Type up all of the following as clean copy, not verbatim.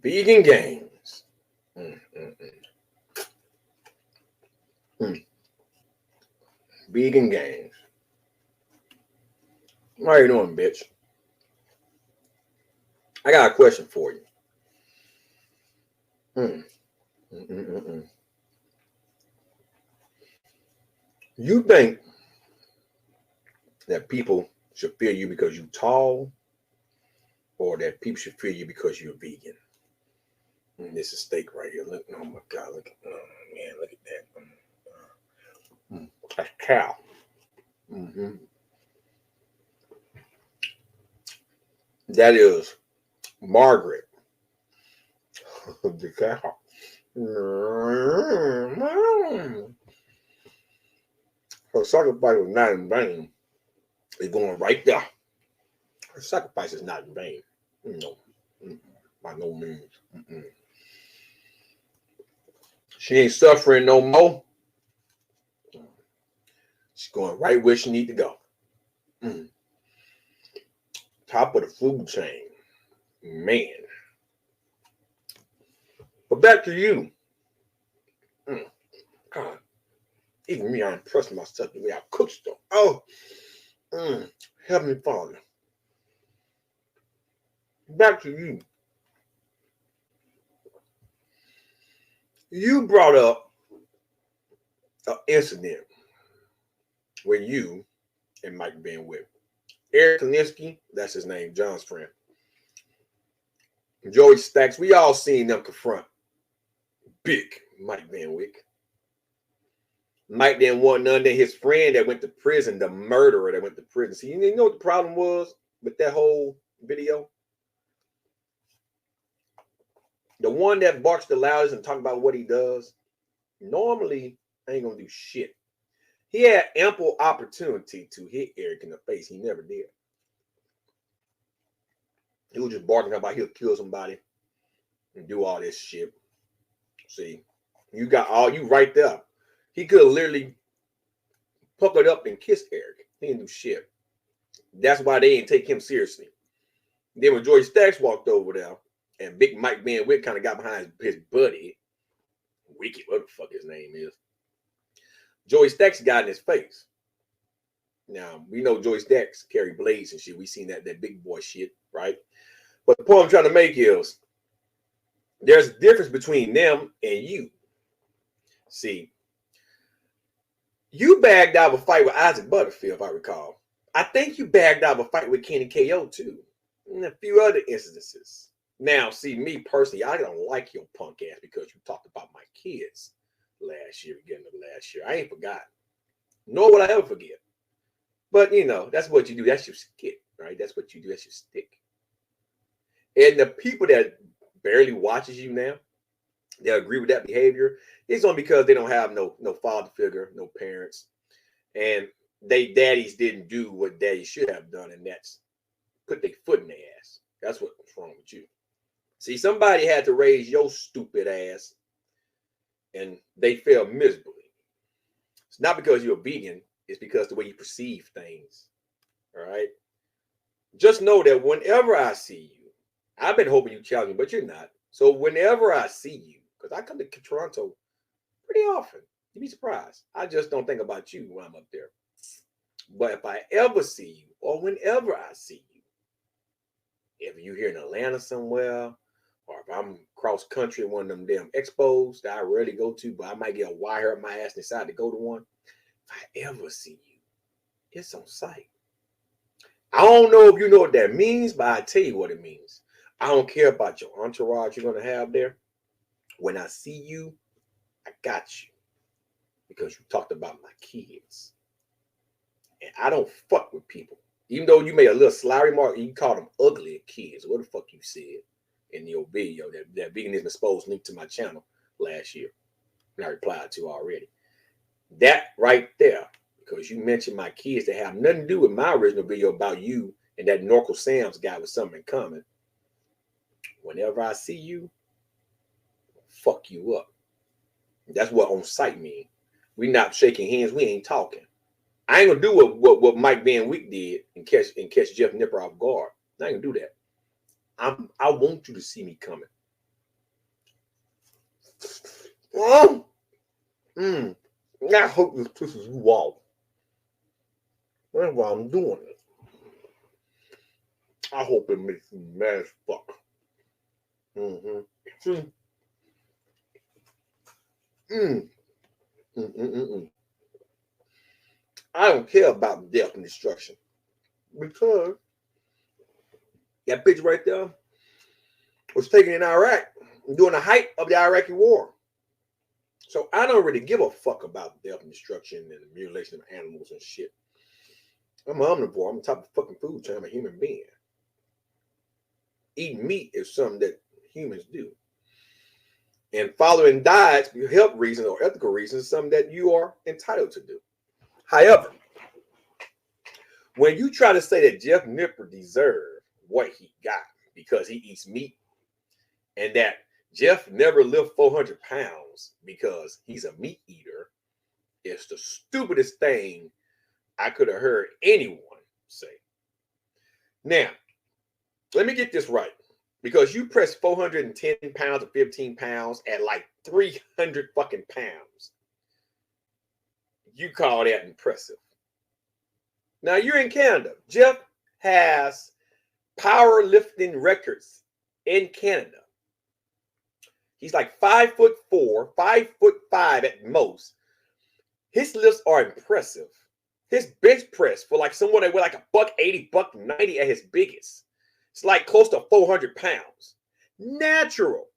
Vegan games. Vegan games. How you doing, bitch? I got a question for you. You think that people should fear you because you're tall, or that people should fear you because you're vegan? This is steak right here. Look, oh my God, look at, oh man, look at that. That's cow. That is Margaret, the cow. Her sacrifice was not in vain. It's going right there. Her sacrifice is not in vain. No, by no means. She ain't suffering no more. She's going right where she need to go. Top of the food chain. Man. But back to you. God. Even me, I impressed myself the way I cook stuff. Oh. Heavenly Father. Back to you. You brought up an incident where you and Mike being with Eric Kalinsky, that's his name, John's friend. Joey Stacks, we all seen them confront big Mike Van Wyck. Mike didn't want none of his friend that went to prison, the murderer that went to prison. See, you know what the problem was with that whole video? The one that barks the loudest and talk about what he does, normally ain't gonna do shit. He had ample opportunity to hit Eric in the face. He never did. He was just barking about he'll kill somebody and do all this shit. See, you got all you right there. He could have literally puckered up and kissed Eric. He didn't do shit. That's why they didn't take him seriously. Then when Joey Stacks walked over there, and Big Mike Van Wyck kind of got behind his buddy, Wicked, what the fuck his name is. Joey Stacks got in his face. Now, we know Joey Stacks carry blades and shit. We seen that big boy shit, right? But the point I'm trying to make is there's a difference between them and you. See, you bagged out of a fight with Isaac Butterfield, if I recall. I think you bagged out of a fight with Kenny KO too. And a few other instances. Now, see, me personally, I don't like your punk ass because you talked about my kids last year, beginning of last year. I ain't forgotten. Nor would I ever forget. But, you know, that's what you do. That's your skit, right? That's what you do. That's your stick. And the people that barely watches you now, they agree with that behavior, it's only because they don't have no father figure, no parents. And they daddies didn't do what daddies should have done, and that's put their foot in their ass. That's what's wrong with you. See, somebody had to raise your stupid ass, and they failed miserably. It's not because you're a vegan. It's because the way you perceive things. All right? Just know that whenever I see you, I've been hoping you challenge me, but you're not. So whenever I see you, because I come to Toronto pretty often, you'd be surprised. I just don't think about you when I'm up there. But if I ever see you, or whenever I see you, if you're here in Atlanta somewhere, or if I'm cross country at one of them damn expos that I rarely go to, but I might get a wire up my ass and decide to go to one. If I ever see you, it's on sight. I don't know if you know what that means, but I tell you what it means. I don't care about your entourage you're going to have there. When I see you, I got you. Because you talked about my kids. And I don't fuck with people. Even though you made a little sly remark, you called them ugly kids. What the fuck you said in your video, that veganism exposed link to my channel last year. And I replied to already. That right there, because you mentioned my kids that have nothing to do with my original video about you and that Norco Sam's guy with something in common. Whenever I see you, fuck you up. That's what on sight mean. We not shaking hands. We ain't talking. I ain't gonna do what Mike Van Wyck did and catch Jeff Nippard off guard. I ain't gonna do that. I want you to see me coming. I hope this pisses you off. That's why I'm doing it. I hope it makes you mad as fuck. See? I don't care about death and destruction because that picture right there was taken in Iraq during the height of the Iraqi war. So I don't really give a fuck about death and destruction and the mutilation of animals and shit. I'm an omnivore. I'm the type of fucking food chain. I'm a human being. Eating meat is something that humans do. And following diets for health reasons or ethical reasons is something that you are entitled to do. However, when you try to say that Jeff Nippard deserved what he got because he eats meat and that Jeff never lived 400 pounds because he's a meat eater, it's the stupidest thing I could have heard anyone say. Now, let me get this right. Because you press 410 pounds or 15 pounds at like 300 fucking pounds. You call that impressive. Now you're in Canada. Jeff has powerlifting records in Canada. He's like 5'4", 5'5" at most. His lifts are impressive. His bench press for like someone that weigh like $180, $190 at his biggest. It's like close to 400 pounds. Natural.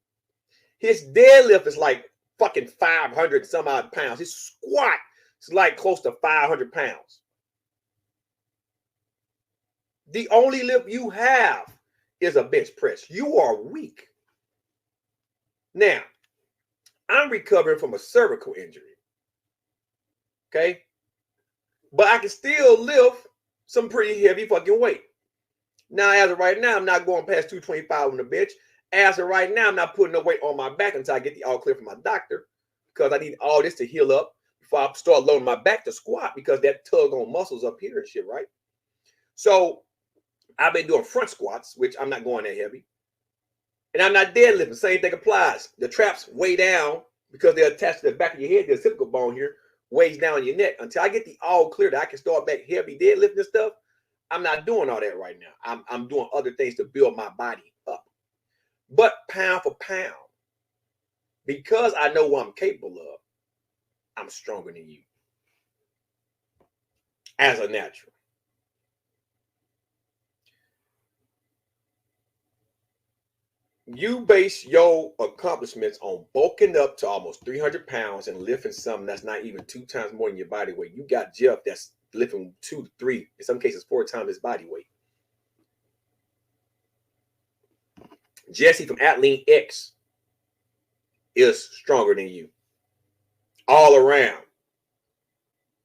His deadlift is like fucking 500 some odd pounds. His squat is like close to 500 pounds. The only lift you have is a bench press. You are weak. Now, I'm recovering from a cervical injury. Okay? But I can still lift some pretty heavy fucking weight. Now, as of right now, I'm not going past 225 on the bench. As of right now, I'm not putting no weight on my back until I get the all clear from my doctor because I need all this to heal up before I start loading my back to squat because that tug on muscles up here and shit, right? So I've been doing front squats, which I'm not going that heavy. And I'm not deadlifting. Same thing applies. The traps way down because they're attached to the back of your head. The occipital bone here weighs down your neck. Until I get the all clear that I can start back heavy deadlifting and stuff, I'm not doing all that right now. I'm doing other things to build my body up. But pound for pound, because I know what I'm capable of, I'm stronger than you as a natural. You base your accomplishments on bulking up to almost 300 pounds and lifting something that's not even 2 times more than your body weight. You got Jeff that's lifting 2 to 3, in some cases 4 times his body weight. Jesse from Athlete X is stronger than you. All around.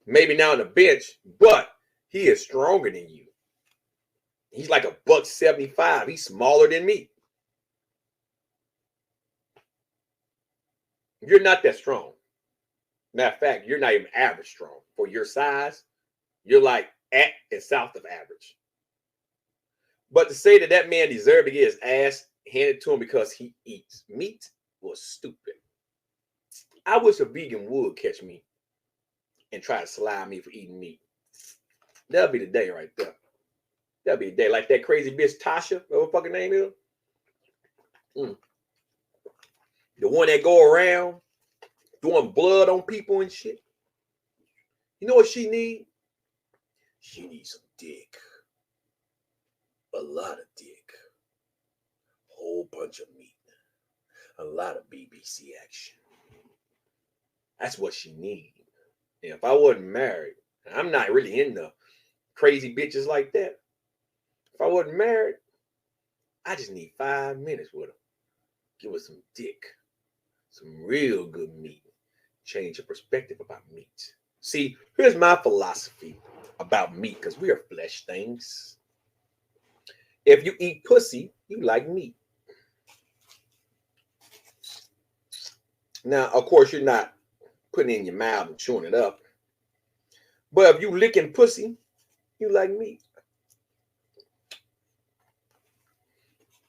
Maybe not on the bench, but he is stronger than you. He's like $175. He's smaller than me. You're not that strong. Matter of fact, you're not even average strong. For your size, you're like at and south of average. But to say that that man deserved to get his ass handed to him because he eats meat was stupid. I wish a vegan would catch me and try to slide me for eating meat. That'll be the day right there. That'll be the day. Like that crazy bitch Tasha, whatever her fucking name is. The one that go around doing blood on people and shit. You know what she need? She needs some dick. A lot of dick. A whole bunch of meat. A lot of BBC action. That's what she needs. And if I wasn't married, and I'm not really into crazy bitches like that. If I wasn't married, I just need 5 minutes with her. Give her some dick. Some real good meat. Change your perspective about meat. See, here's my philosophy about meat, because we are flesh things. If you eat pussy, you like meat. Now, of course, you're not putting it in your mouth and chewing it up. But if you licking pussy, you like meat.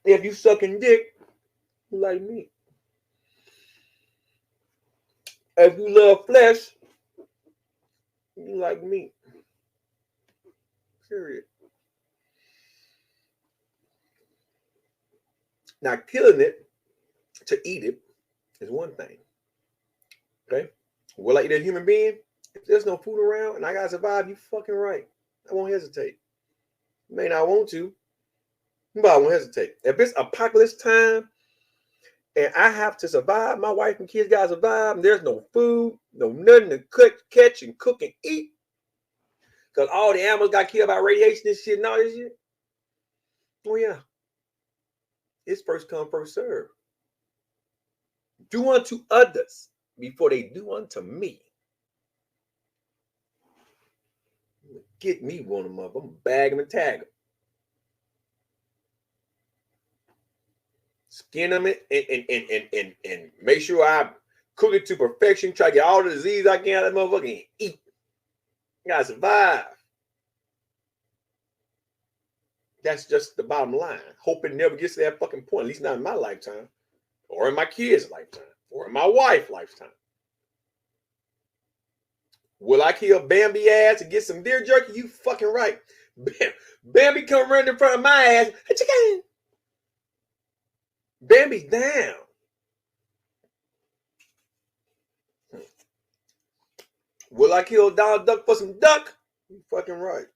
If you sucking dick, you like meat. If you love flesh, you like meat. Period. Now, killing it to eat it is one thing. Okay? Will I eat a human being? If there's no food around and I gotta survive, you fucking right. I won't hesitate. May not want to, but I won't hesitate. If it's apocalypse time and I have to survive, my wife and kids gotta survive, and there's no food, no nothing to catch and cook and eat, because all the animals got killed by radiation and shit and all this shit. Oh yeah. It's first come, first serve. Do unto others before they do unto me. Get me one of them up. I'm gonna bag them and tag them. Skin them and make sure I cook it to perfection. Try to get all the disease I can out of that motherfucker and eat. You gotta survive. That's just the bottom line. Hope it never gets to that fucking point, at least not in my lifetime, or in my kids' lifetime, or in my wife's lifetime. Will I kill Bambi ass and get some deer jerky? You fucking right. Bambi come running in front of my ass. Bambi's down. Will I kill Donald Duck for some duck? You fucking right.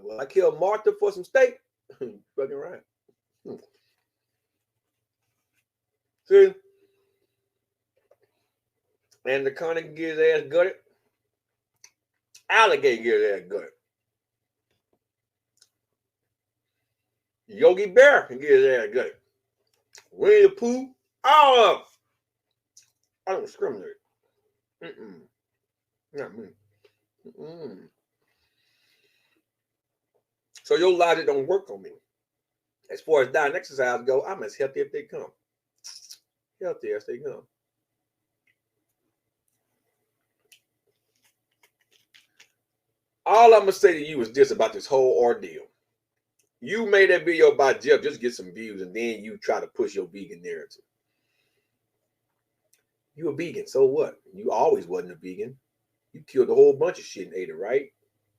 Will I kill Martha for some steak? You fucking right. See? And the Anaconda can get his ass gutted. Alligator can get his ass gutted. Yogi Bear can get his ass gutted. Winnie the Pooh, all of them. I don't discriminate. Not me. So your logic don't work on me. As far as diet and exercise go, I'm as healthy as they come. Healthy as they come. All I'm going to say to you is this about this whole ordeal. You made that video about Jeff just to get some views, and then you try to push your vegan narrative. You a vegan, so what? You always wasn't a vegan. You killed a whole bunch of shit and ate it, right?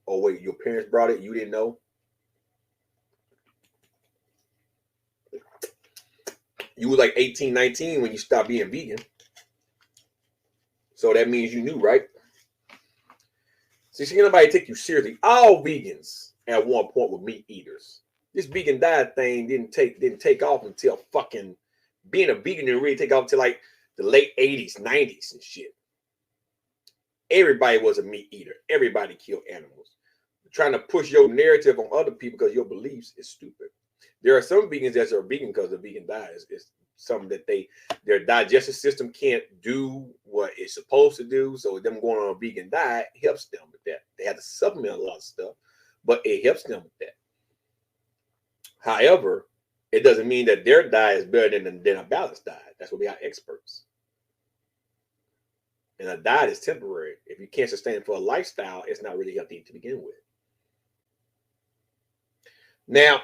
Oh, wait, your parents brought it, you didn't know? You were like 18, 19 when you stopped being vegan. So that means you knew, right? See, nobody take you seriously. All vegans at one point were meat eaters. This vegan diet thing didn't take off until fucking being a vegan didn't really take off until like the late 80s, 90s and shit. Everybody was a meat eater. Everybody killed animals. Trying to push your narrative on other people because your beliefs is stupid. There are some vegans that are vegan because the vegan diet is something that their digestive system can't do what it's supposed to do. So them going on a vegan diet helps them with that. They have to supplement a lot of stuff, but it helps them with that. However, it doesn't mean that their diet is better than a balanced diet. That's what we are, experts. And a diet is temporary. If you can't sustain it for a lifestyle, it's not really healthy to begin with. Now,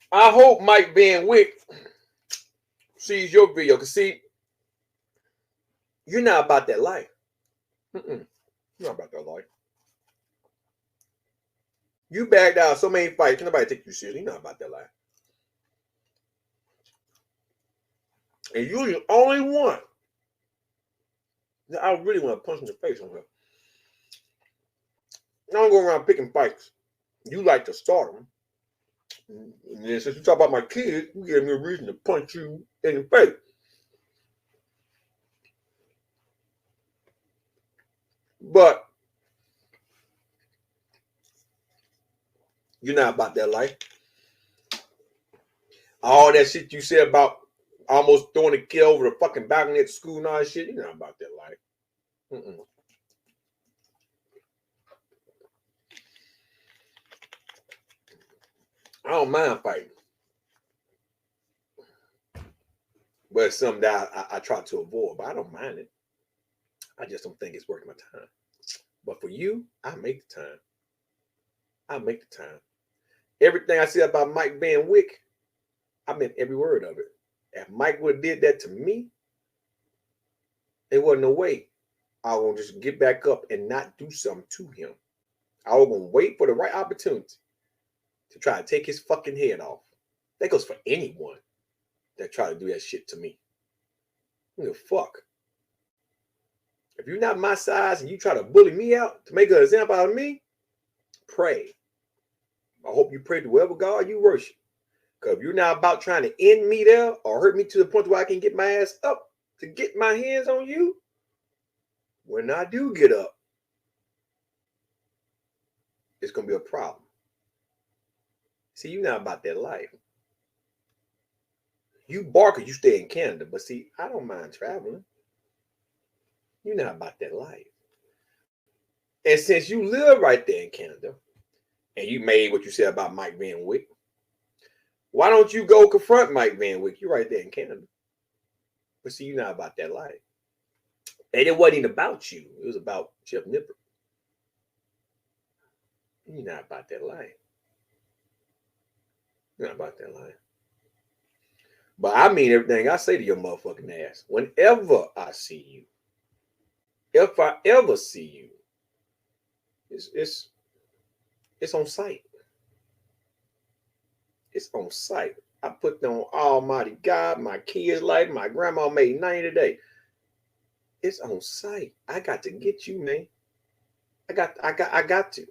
I hope Mike Van Wyck sees your video. Because, see, you're not about that life. You're not about that life. You bagged out so many fights. Can nobody take you seriously? You're not about that life. And you're the only one that I really want to punch in the face on her. I don't go around picking fights. You like to start them. And then since you talk about my kids, you gave me a reason to punch you in the face. But you're not about that life. All that shit you said about almost throwing a kid over the fucking balcony at school and all that shit, you're not about that life. I don't mind fighting. But it's something that I try to avoid, but I don't mind it. I just don't think it's worth my time. But for you, I make the time. I make the time. Everything I said about Mike Van Wyck, I meant every word of it. If Mike would have did that to me, there wasn't no way I was gonna just get back up and not do something to him. I was gonna wait for the right opportunity to try to take his fucking head off. That goes for anyone that try to do that shit to me. Who the fuck? If you're not my size and you try to bully me out to make an example out of me, pray. I hope you pray to whoever God you worship. Because if you're not about trying to end me there or hurt me to the point where I can get my ass up to get my hands on you, when I do get up, it's going to be a problem. See, you're not about that life. You bark because you stay in Canada. But see, I don't mind traveling. You're not about that life. And since you live right there in Canada, and you made what you said about Mike Van Wyck, why don't you go confront Mike Van Wyck? You're right there in Canada. But see, you're not about that life. And it wasn't even about you. It was about Jeff Nippard. You're not about that life. You're not about that life. But I mean everything I say to your motherfucking ass. Whenever I see you, if I ever see you, it's on sight. It's on sight. I put on Almighty God, my kids' life, my grandma made 90 today. It's on sight. I got to get you, man. I got to.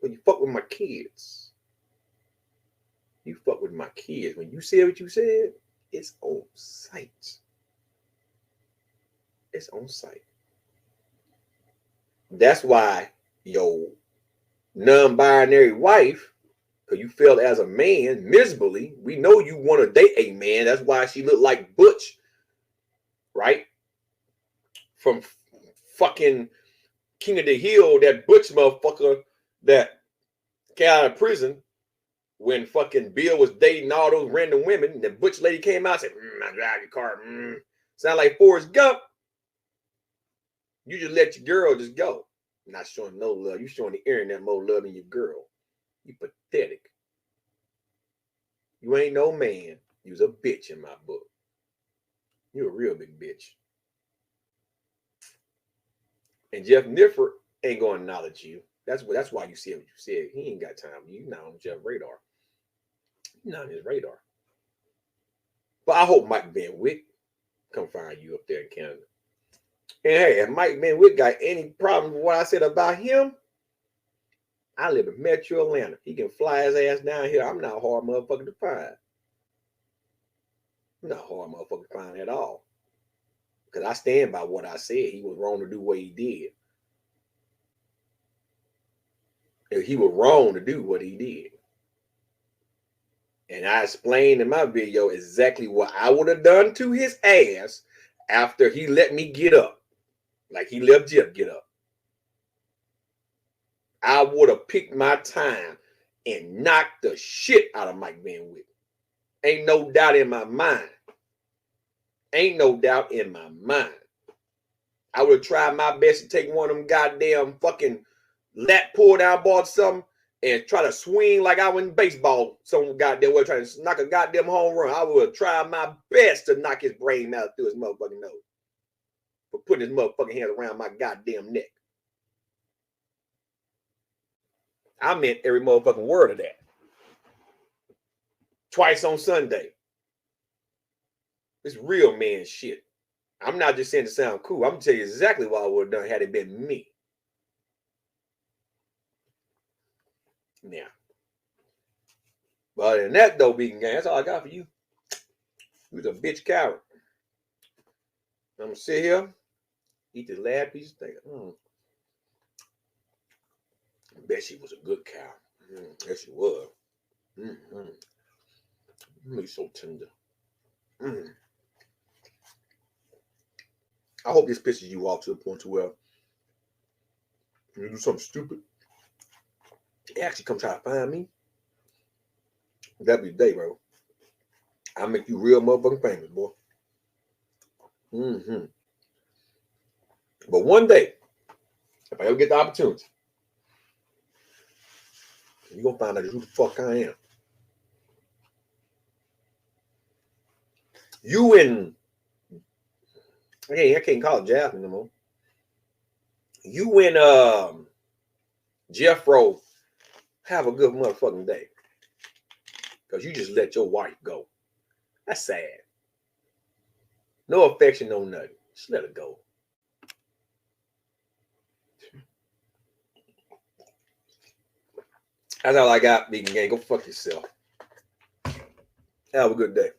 When you fuck with my kids, you fuck with my kids. When you said what you said, it's on sight. It's on sight. That's why your non-binary wife, because you failed as a man miserably. We know you want to date a man. That's why she looked like Butch, right? From fucking King of the Hill, that Butch motherfucker that got out of prison when fucking Bill was dating all those random women. And the Butch lady came out and said, I drive your car. Sound like Forrest Gump. You just let your girl just go. Not showing no love. You showing the internet more love than your girl. You pathetic. You ain't no man. You was a bitch in my book. You a real big bitch. And Jeff Nippard ain't gonna acknowledge you. That's why you said what you said. He ain't got time for you. You're not on Jeff's radar. You're not on his radar. But I hope Mike Van Wyck come find you up there in Canada. And hey, if Mike Van Wyck got any problem with what I said about him, I live in Metro Atlanta. He can fly his ass down here. I'm not a hard motherfucker to find. I'm not a hard motherfucker to find at all. Because I stand by what I said. He was wrong to do what he did. And he was wrong to do what he did. And I explained in my video exactly what I would have done to his ass after he let me get up. Like he let Jeff get up. I would have picked my time and knocked the shit out of Mike Van Wyck. Ain't no doubt in my mind. Ain't no doubt in my mind. I would have tried my best to take one of them goddamn fucking lat pull down balls or something and try to swing like I was in baseball. Some goddamn way trying to knock a goddamn home run. I would have tried my best to knock his brain out through his motherfucking nose. For putting his motherfucking hands around my goddamn neck. I meant every motherfucking word of that. Twice on Sunday. It's real man shit. I'm not just saying to sound cool. I'm going to tell you exactly what I would have done had it been me. Now. But other than that, though, Vegan Gang, that's all I got for you. You was a bitch coward. I'm going to sit here, eat this last piece of steak. I bet she was a good cow. Yes, she was. Meat so tender. I hope this pisses you off to the point to where when you do something stupid, they actually come try to find me. That'd be the day, bro. I'll make you real motherfucking famous, boy. But one day, if I ever get the opportunity, you're going to find out who the fuck I am. You and I can't call it Jasmine no more. You and Jeffro have a good motherfucking day. Because you just let your wife go. That's sad. No affection, no nothing. Just let her go. That's all I got, vegan gang. Go fuck yourself. Have a good day.